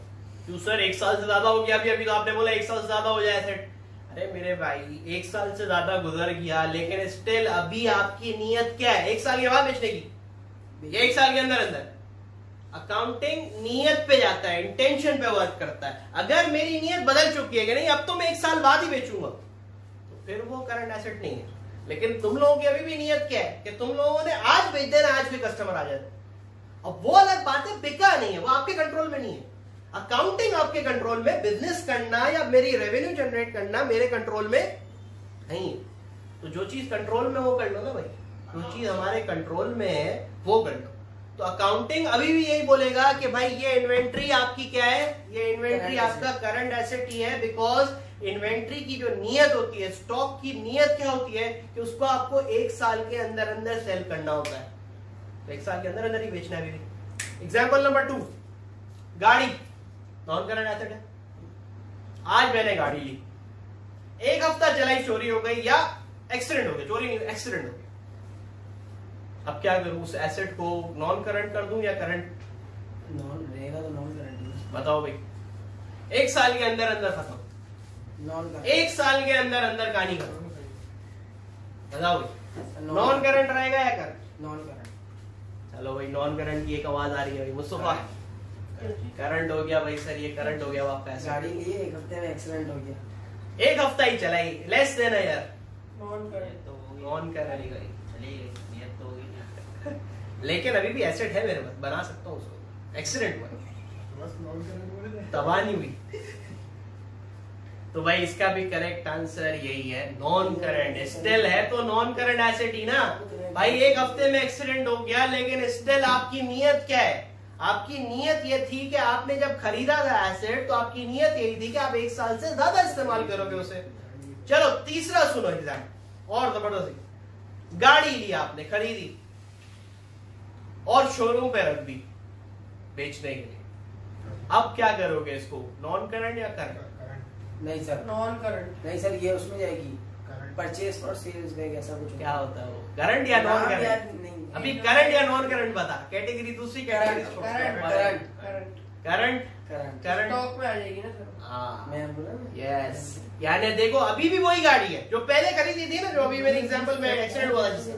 क्यों सर 1 साल से ज्यादा हो गया? अभी तो आपने बोला 1 साल से ज्यादा हो जाए सेट। अरे मेरे भाई, 1 साल से ज्यादा गुजर गया, लेकिन स्टिल अभी आपकी नीयत क्या है? 1 साल के बाद बेचने की या 1 साल के अंदर अंदर? अकाउंटिंग नीयत पे जाता है, इंटेंशन पे वर्क करता है। अगर मेरी नीयत बदल चुकी है कि नहीं अब तो मैं 1 साल बाद ही बेचूंगा, तो फिर वो करंट एसेट नहीं है। लेकिन तुम लोगों की अभी भी नीयत क्या है कि तुम लोगों ने आज बेच देना, आज भी कस्टमर आ जाए। अब वो अलग बात है, बिका नहीं है, वो आपके कंट्रोल में नहीं है। अकाउंटिंग आपके कंट्रोल में, बिजनेस करना या मेरी रेवेन्यू जनरेट करना मेरे कंट्रोल में नहीं। तो जो चीज कंट्रोल में वो कर लो ना भाई, जो चीज हमारे कंट्रोल में है वो कर लो। तो अकाउंटिंग अभी भी यही बोलेगा कि भाई ये इन्वेंट्री आपकी क्या है? ये इन्वेंट्री आपका करंट एसेट ही है, बिकॉज इन्वेंट्री की जो नियत होती है, स्टॉक की नियत क्या होती है कि उसको आपको 1 साल के अंदर अंदर सेल करना होता है। तो 1 साल के अंदर अंदर ही बेचना है। एग्जाम्पल नंबर 2, गाड़ी नॉन करंट एसेट है। आज मैंने गाड़ी ली, 1 हफ्ता चलाई, चोरी हो गई या एक्सीडेंट हो गया, चोरी नहीं एक्सीडेंट हो गया। अब क्या करूं? उस एसेट को नॉन करंट कर दूं या करंट? नॉन रहेगा तो नॉन करंट। बताओ भाई, 1 साल के अंदर अंदर खत्म। Non current. 1 साल के अंदर अंदर कहानी करो, बताओ भाई नॉन करंट रहेगा या करंट? Non current. चलो भाई नॉन करंट की एक आवाज आ रही है भाई मुस्तफा, करंट हो गया भाई सर, ये करंट हो गया आपका ऐसा। गाड़ी लिए 1 हफ्ते में एक्सीडेंट हो गया। 1 हफ्ता ही चलाई, लेस देना यार, नॉन करंट। नॉन करंट गई चली गई, नियत तो होगी। लेकिन अभी भी एसेट है मेरे पास, बना सकता हूँ उसको, एक्सीडेंट हुआ बस नॉन करंट बोले थे। तबाह नहीं हुई। तो भाई इसका भी करेक्ट आंसर यही है, नॉन करंट। स्टिल है तो नॉन करंट एसेट ही ना भाई। 1 हफ्ते में एक्सीडेंट हो गया, लेकिन स्टिल आपकी नीयत क्या है? आपकी नीयत ये थी कि आपने जब खरीदा था एसेट तो आपकी नीयत यही थी कि आप 1 साल से ज्यादा इस्तेमाल करोगे उसे। चलो तीसरा सुनो एग्जाम और जबरदस्ती। गाड़ी ली आपने, खरीदी और शोरूम पे रख दी बेचने के लिए, अब क्या करोगे इसको, नॉन करंट या करंट? करंट। नहीं सर, नॉन करंट। नहीं सर, ये उसमें जाएगी करंट। परचेस और सेल्स बैग, ऐसा कुछ क्या होता है वो, करंट या नॉन करंट? नहीं, अभी करंट या नॉन करंट बता, कैटेगरी दूसरी category current. Current current. Current current. Current stock में आ जाएगी ना सर। हाँ मैं बोला ना। यस, यानी देखो अभी भी वही गाड़ी है जो पहले खरीदी थी ना, जो अभी मेरे एग्जांपल में एक्सीडेंट हुआ था जिससे,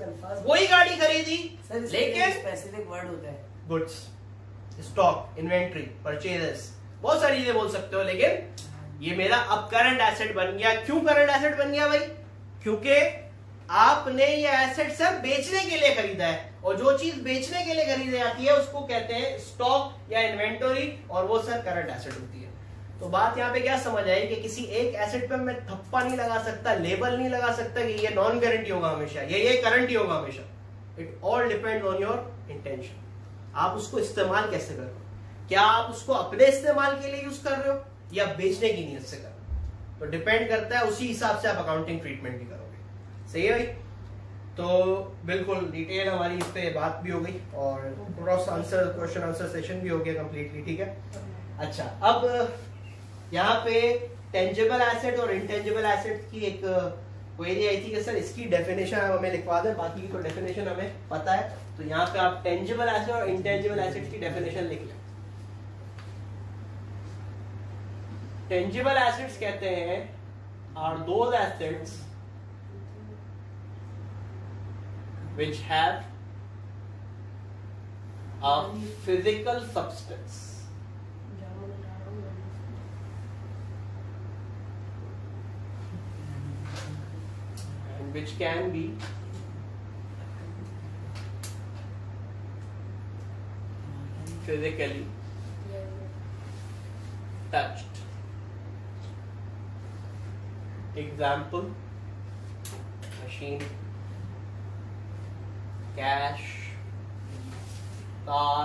वही गाड़ी खरीदी, सर लेकिन स्पेसिफिक वर्ड होता है। गुड्स, स्टॉक, इन्वेंट्री, परचेजेस, बहुत सारी चीजें बोल सकते हो, लेकिन ये मेरा अब करंट एसेट बन गया। क्यों करंट एसेट बन गया भाई? क्योंकि आपने ये एसेट सर बेचने के लिए खरीदा है, और जो चीज बेचने के लिए खरीदी जाती है उसको कहते हैं स्टॉक या इन्वेंटरी, और वो सर करंट एसेट होती है। तो बात यहाँ पे क्या समझ आई कि किसी एक एसेट पे मैं थप्पा नहीं लगा सकता, लेबल नहीं लगा सकता कि ये नॉन करंट ही होगा हमेशा, ये करंट ही होगा हमेशा। It all depend on your intention, आप उसको इस्तेमाल कैसे कर रहे हो। क्या आप उसको अपने इस्तेमाल के लिए यूज कर रहे हो या बेचने की नीयत से कर रहे हो, तो डिपेंड करता है, उसी हिसाब से आप अकाउंटिंग ट्रीटमेंट भी करोगे। सही है भाई? तो बिल्कुल डिटेल हमारी इस पे बात भी हो गई, और cross answer, question answer session भी हो गया कंप्लीटली, ठीक है। अच्छा, अब यहाँ पे टेंजिबल एसेट और इनटेंजिबल एसेट की एक क्वेरी आई थी कि सर इसकी डेफिनेशन आप हमें लिखवा दें, बाकी की तो डेफिनेशन हमें पता है, तो यहाँ पे आप टेंजिबल एसेट और इनटेंजिबल एसेट की डेफिनेशन लिख लें। टेंजिबल एसेट्स कहते हैं are those assets which have a physical substance and which can be physically touched. Example: machine, cash, car,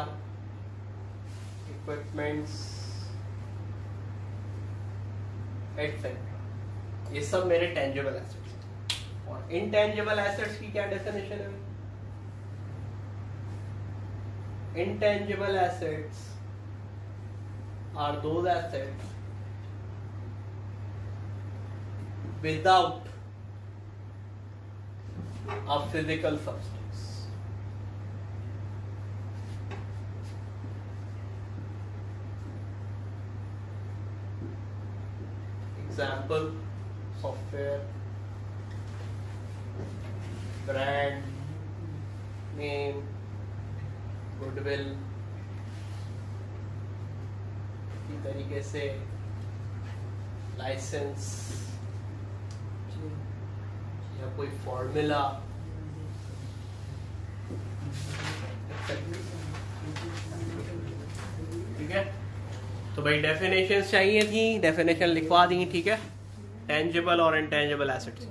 equipments, etc. ये सब मेरे टेंजिबल एसेट्स हैं। और इनटेंजिबल एसेट्स की क्या डेफिनेशन है? Intangible assets are those assets without a physical substance. Example: software, brand name, goodwill, इसी तरीके से लाइसेंस या कोई फॉर्मूला, ठीक है। तो भाई डेफिनेशन चाहिए थी, डेफिनेशन लिखवा दी, ठीक है, टेंजिबल और इनटेंजिबल एसेट्स।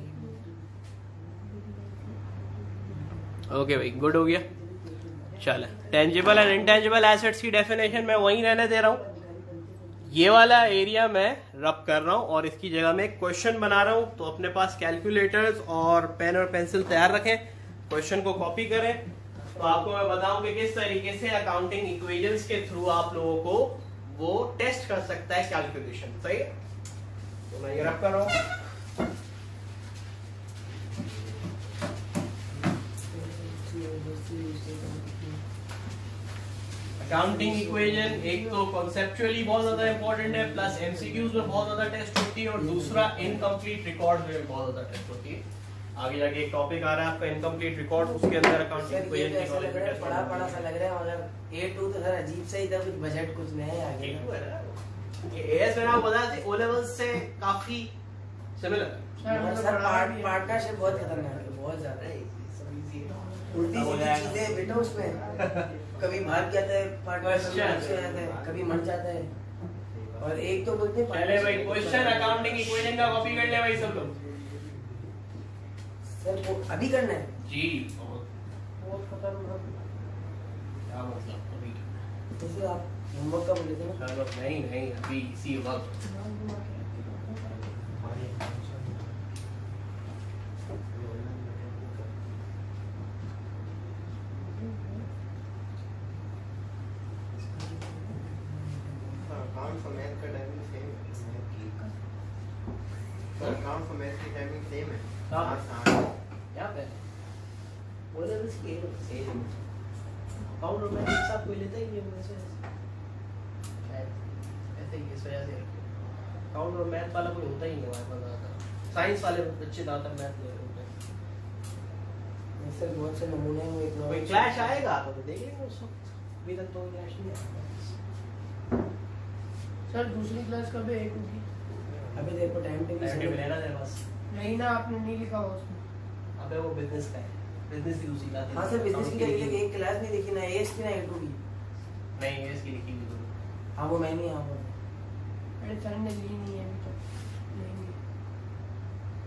ओके भाई, गुड हो गया। चलो, टेंजिबल एंड इनटेंजिबल एसेट्स की डेफिनेशन मैं वहीं रहने दे रहा हूँ, ये वाला एरिया मैं रब कर रहा हूँ और इसकी जगह में क्वेश्चन बना रहा हूँ। तो अपने पास कैलकुलेटर्स और पेन और पेंसिल तैयार रखें, क्वेश्चन को कॉपी करें। तो आपको मैं बताऊं कि किस तरीके से अकाउंटिंग इक्वेशंस के थ्रू आप लोगों को वो टेस्ट कर सकता है कैलकुलेशन। सही है, तो मैं ये रब कर रहा हूँ। अकाउंटिंग इक्वेशन एक तो कॉन्सेप्चुअली बहुत ज्यादा इंपॉर्टेंट है, प्लस एमसीक्यूज में बहुत ज्यादा टेस्ट होती है, और दूसरा इनकम्प्लीट रिकॉर्ड में बहुत ज्यादा टेस्ट होती है। आगे जाके एक टॉपिक आ रहा है आपका इनकम्प्लीट रिकॉर्ड, उसके अंदर अकाउंटिंग सर ये इक्वेशन तो की ऐसा नॉलेज लग पे रहा है टेस्ट बड़ा बड़ा सा लग रहा है, मगर A2 तो सर अजीब सा ही था, कुछ बजट कुछ नया आ गया। ये एएस मैंने आपको बताया था, ओ लेवल्स से काफी सिमिलर मगर सर पार्टनरशिप बहुत खतरनाक है, बहुत ज्यादा है। उल्टी सीधी चीजें बेटा उसमें कभी भाग जाता है पार्टनर, कभी अच्छे जाता है, कभी मर जाता है, और एक तो बोलते हैं चले भाई क्वेश्चन अकाउंटिंग इक्वेशन का कॉपी कर ले भाई सब लोग। सर वो अभी करना है जी बहुत खतरनाक। क्या मतलब अभी? जैसे आप होमवर्क का बोले थे ना। चलो नहीं नहीं अभी इसी वक्त। अकाउंट फॉर मैथ का टाइमिंग सेम है। अकाउंट फॉर मैथ की टाइमिंग सेम है। हाँ। 8 क्या पे वो लेवल स्केल सेम अकाउंट और मैथ एक साथ कोई लेता ही नहीं है वैसे, शायद ऐसे ही इस वजह से अकाउंट और मैथ वाला कोई होता ही नहीं हमारे पास ज़्यादातर। साइंस वाले बच्चे ज़्यादातर मैथ ले रहे होते हैं। सर बहुत से नमूने हैं, एक कोई क्लैश आएगा तो देखेंगे उस वक्त, अभी तक तो क्लैश नहीं आया। सर दूसरी क्लास कब है? 1 होगी। अभी देखो टाइम टेबल लेना है बस। नहीं ना, आपने नहीं लिखा हुआ उसमें। अबे वो बिजनेस का है, बिजनेस की दूसरी क्लास है। हाँ सर बिजनेस की एक क्लास नहीं देखी ना, एएस की ना A2 की। नहीं है इसकी लिखी हुई तो। हाँ वो मैं नहीं यहाँ पर मेरे सर ने ली नहीं है अभी तक, लेंगे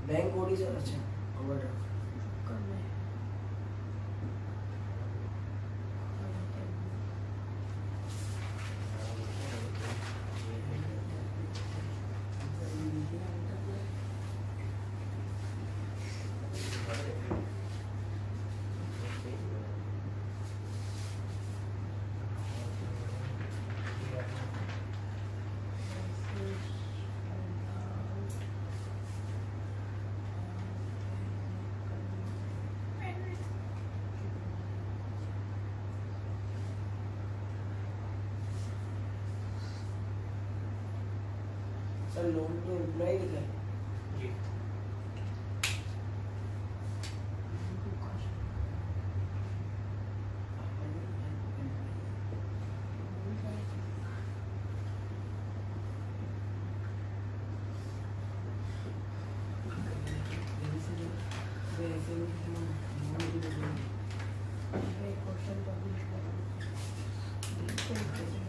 बैंक कोड ही सर। अच्छा ओवरड्राफ्ट करना है। सर लोन तो एम्प्लॉय लिखा है। जी क्वेश्चन तो अभी देखते हैं कैसे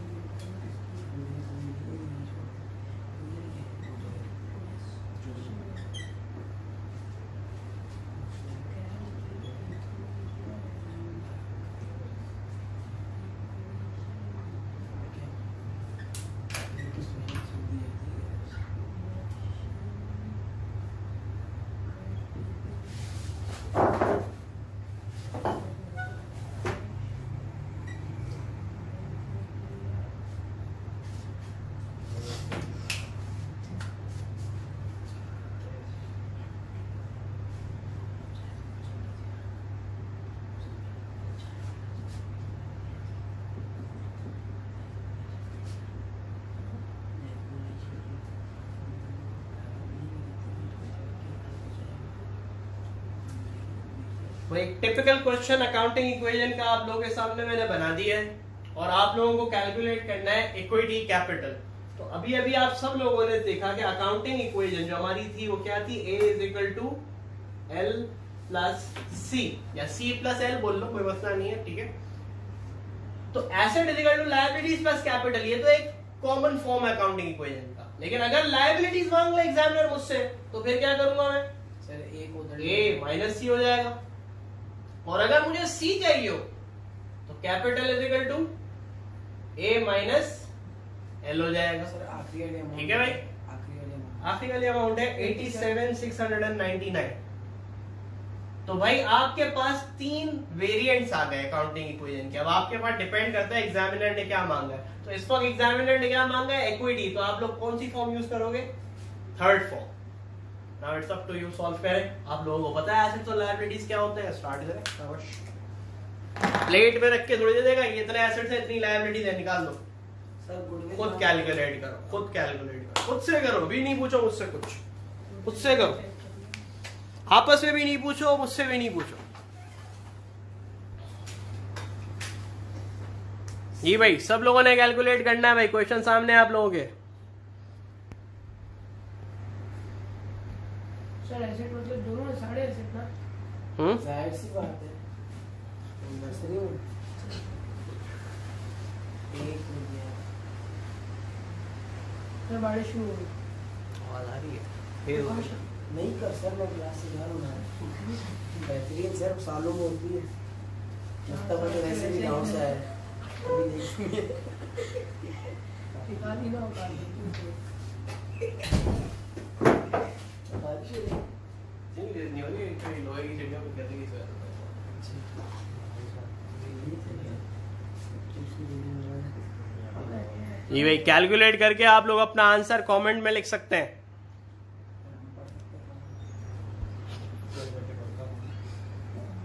तो एक टिपिकल क्वेश्चन अकाउंटिंग इक्वेशन का आप लोगों के सामने मैंने बना दिया है, और आप लोगों को कैलकुलेट करना है इक्विटी कैपिटल। तो अभी अभी आप सब लोगों ने देखा कि अकाउंटिंग इक्वेशन जो हमारी थी वो क्या थी, A = L + C या C + L बोल लो, कोई मसला नहीं है, ठीक है। तो एसेट = लायबिलिटीज + कैपिटल, ये तो एक कॉमन फॉर्म है अकाउंटिंग इक्वेशन का। लेकिन अगर लायबिलिटीज मांग ले एग्जामिनर मुझसे, तो फिर क्या करूंगा मैं? सर A को A - C हो जाएगा। और अगर मुझे C चाहिए हो तो कैपिटल = A - L हो जाएगा। सर आखिरी वाली अमाउंट ठीक है भाई? आखिरी वाली आखिरी वाली अमाउंट अमाउंट है 87,699। तो भाई आपके पास 3 वेरिएंट्स आ गए अकाउंटिंग इक्वेशन के। अब आपके पास डिपेंड करता है एग्जामिनर ने क्या मांगा है। तो इस वक्त एग्जामिनर ने क्या मांगा है, इक्विटी, तो आप लोग कौन सी फॉर्म यूज करोगे? Third form. Now it's up to you, solve करें। आप लोगों को पता है एसेट्स और लायबिलिटीज क्या होते हैं, स्टार्ट करें। शाबाश। प्लेट पे रख के थोड़ी दे देगा ये इतने एसेट्स है इतनी लायबिलिटी है निकाल दो। सर गुडविल खुद कैलकुलेट करो, खुद कैलकुलेट करो, खुद से करो, भी नहीं पूछो मुझसे कुछ, खुद से करो, आपस में भी नहीं पूछो, मुझसे भी नहीं पूछो। जी भाई सब लोगों ने कैलकुलेट करना है भाई, क्वेश्चन सामने है आप लोगों के। सर एसेट मतलब दोनों है, साढ़े एसेट ना। जाहिर सी बात है नर्सरी में एक हो गया। सर बारिश शुरू हो गई। आवाज आ रही है नहीं कर सर मैं क्लास से जा रहा हूँ। बेहतरीन सर सालों में होती है। लगता है वैसे भी गाँव से आया अभी नहीं। निकाल ही ना होगा। जी भाई कैलकुलेट करके आप लोग अपना आंसर कमेंट में लिख सकते हैं।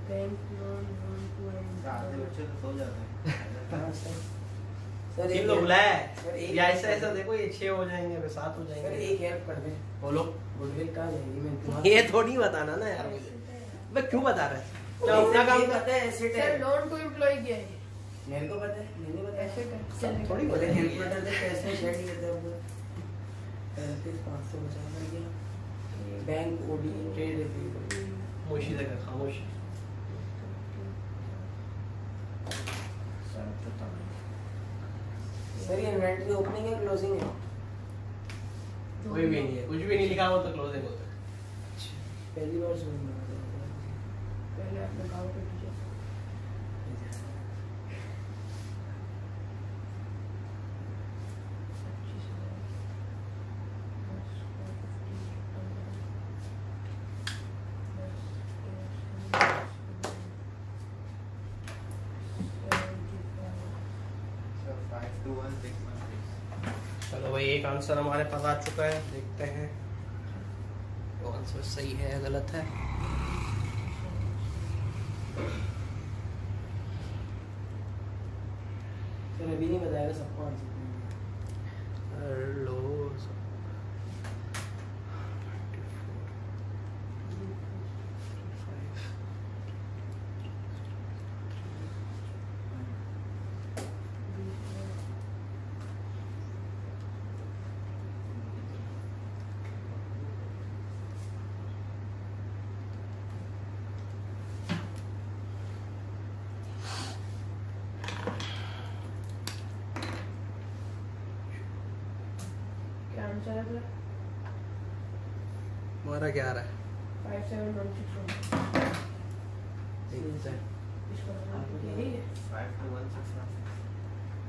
बैंक लोन बच्चे तो सो जाते हैं। सर इन लोग बुलाया है या ऐसा ऐसा देखो ये 6 हो जाएंगे फिर 7 हो सर जाएंगे। एक हेल्प कर दे। बोलो। गुडविल कहाँ जाएगी मैं तुम्हारा ये थोड़ी बताना ना यार मुझे, मैं क्यों बता रहा है? क्या अपना काम कर पता है एसेट है। सर लोन टू एम्प्लॉय क्या है? मेरे को पता है मैंने बताया एसेट है। सब थोड़ी बोले कैलकुलेटर से कैसे शेड लेते हैं हम 3550 बचा कर गया। बैंक ओडी ट्रेड रिसीव खामोशी से कर, खामोशी। सर ये इन्वेंटरी ओपनिंग है क्लोजिंग है? कोई भी नहीं है, कुछ भी नहीं लिखा हो तो क्लोजिंग होता है। पहली बार सुन रहा हूँ। पहले अपने गाँव के टीचर सर 521616। चलो भाई एक आंसर हमारे पास आ चुका है, देखते हैं वो आंसर सही है या गलत है। सर अभी नहीं बताएगा सबको आंसर। लो क्या आंसर है सर? हमारा क्या आ रहा है? 5716 देखते हैं। इसका मतलब यही है। 521616।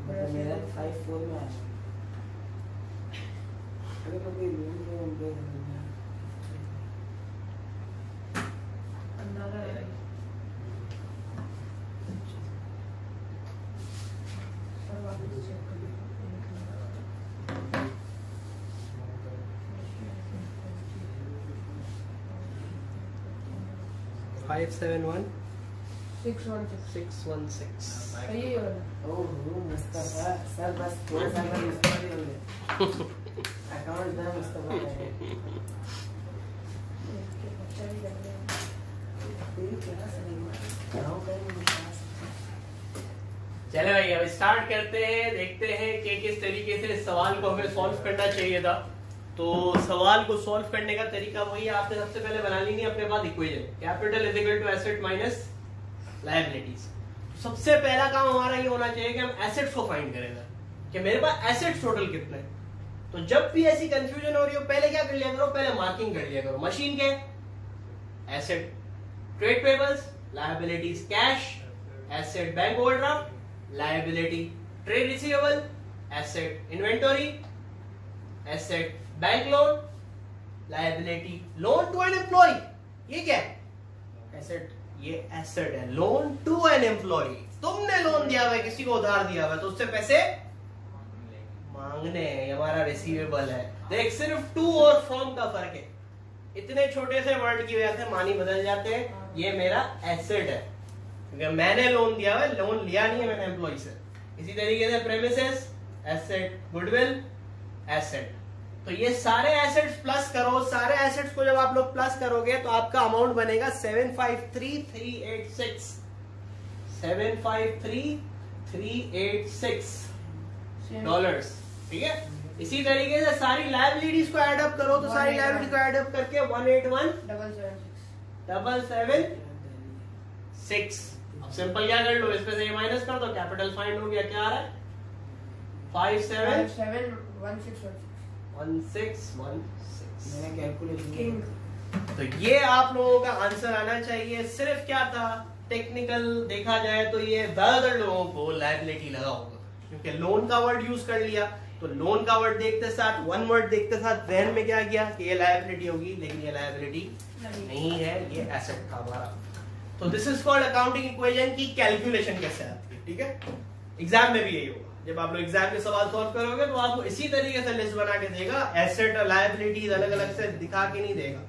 मतलब मेरा 54 में आया। अरे तो कोई रूल में हम पे अंदाजा है। सर वापस चेक कर लीजिए। 571 616 616। सही है वाला। ओह मुस्तफा सर बस थोड़ा सा मैं मुस्तफा ही हो गया। अकाउंट ना मुस्तफा है। इसके बच्चा भी लग रहा है। तेरी क्लास नहीं गाँव का ही मुस्तफा। चले भाई अब स्टार्ट करते हैं, देखते हैं कि किस तरीके से इस सवाल को हमें सॉल्व करना चाहिए था। तो सवाल को सॉल्व करने का तरीका वही है, आपने सबसे पहले बना लेनी है अपने पास equation, capital is equal to asset minus liabilities. सबसे पहला काम हमारा ये होना चाहिए कि हम एसेट्स को फाइंड करेंगे कि मेरे पास एसेट्स टोटल कितने हैं। तो जब भी ऐसी कंफ्यूजन हो रही हो पहले क्या कर लिया करो, पहले मार्किंग कर लिया करो। मशीन के asset trade payables, liabilities cash, asset bank overdraft, liability trade receivable, asset inventory, asset bank loan, liability loan to an employ. ये क्या है? एसेट। ये एसेट है, लोन टू एन एम्प्लॉय। तुमने लोन दिया हुआ है, किसी को उधार दिया हुआ है, तो उससे पैसे मांगने हैं, ये हमारा रिसीवेबल है। देख सिर्फ टू और फ्रॉम का फर्क है, इतने छोटे से वर्ड की वजह से मानी बदल जाते हैं। ये मेरा एसेट है, क्योंकि मैंने लोन दिया है, लोन लिया नहीं है मैंने एम्प्लॉय से। इसी तरीके से प्रेमिसेस, एसेट, गुडविल, एसेट। तो ये सारे एसेट्स प्लस करो, सारे एसेट्स को जब आप लोग प्लस करोगे तो आपका अमाउंट बनेगा 753,386 753,386 डॉलर्स। ठीक है, इसी तरीके से सारी लायबिलिटीज को ऐड अप करो, तो सारी लायबिलिटीज को ऐड अप करके 181,776। अब सिंपल क्या कर लो, इसमें से ये माइनस कर दो, कैपिटल फाइंड हो गया, क्या आ रहा है 571616। मैंने कैलकुलेशन किंग तो ये आप लोगों का आंसर आना चाहिए। सिर्फ क्या था, टेक्निकल देखा जाए तो ये ज्यादातर लोगों को लायबिलिटी लगा होगा, क्योंकि लोन का वर्ड यूज कर लिया। तो लोन का वर्ड देखते साथ, वन वर्ड देखते साथ जहन में क्या गया कि ये लायबिलिटी होगी, लेकिन ये लायबिलिटी नहीं है, ये एसेट था हमारा। तो this is called accounting equation की कैलकुलेशन कैसे आती है। ठीक है, एग्जाम में भी यही होगा। जब आप लोग एग्जाम के सवाल सॉल्व करोगे तो आपको इसी तरीके से लिस्ट बना के देगा, एसेट और लायबिलिटीज अलग अलग से दिखा के नहीं देगा,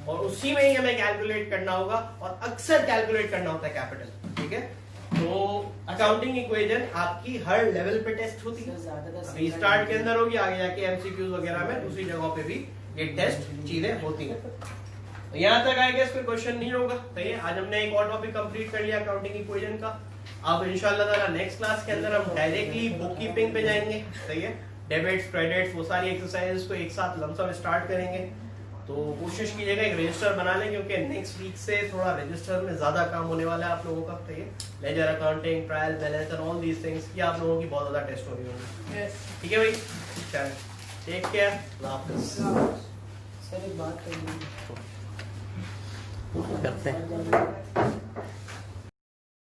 और उसी में ही हमें कैलकुलेट करना होगा, और अक्सर कैलकुलेट करना होता है कैपिटल। ठीक है, तो अकाउंटिंग इक्वेशन आपकी हर लेवल पे टेस्ट होती है। अभी स्टार्ट के अंदर होगी, आगे जाके एमसीक्यूज वगैरह में दूसरी जगहों पे भी ये टेस्ट चीजें होती हैं। तो यहाँ तक आएगा, कोई क्वेश्चन नहीं होगा। सही है, आज हमने एक और टॉपिक कंप्लीट कर लिया अकाउंटिंग इक्वेशन का। अब इंशाल्लाह ताला नेक्स्ट क्लास के अंदर हम डायरेक्टली बुक कीपिंग पे जाएंगे। सही है, डेबिट्स, क्रेडिट्स, वो सारी एक्सरसाइजेस को एक साथ लमसम स्टार्ट करेंगे। तो कोशिश कीजिएगा एक रजिस्टर बना लें, क्योंकि नेक्स्ट वीक से थोड़ा रजिस्टर में ज्यादा काम होने वाला है आप लोगों का। सही है, ledger accounting, trial balance and all these things की आप लोगों की बहुत ज्यादा टेस्ट हो रही होगी। ठीक है भाई, चलो टेक केयर, अल्लाह हाफिज़। सर एक बात करते हैं।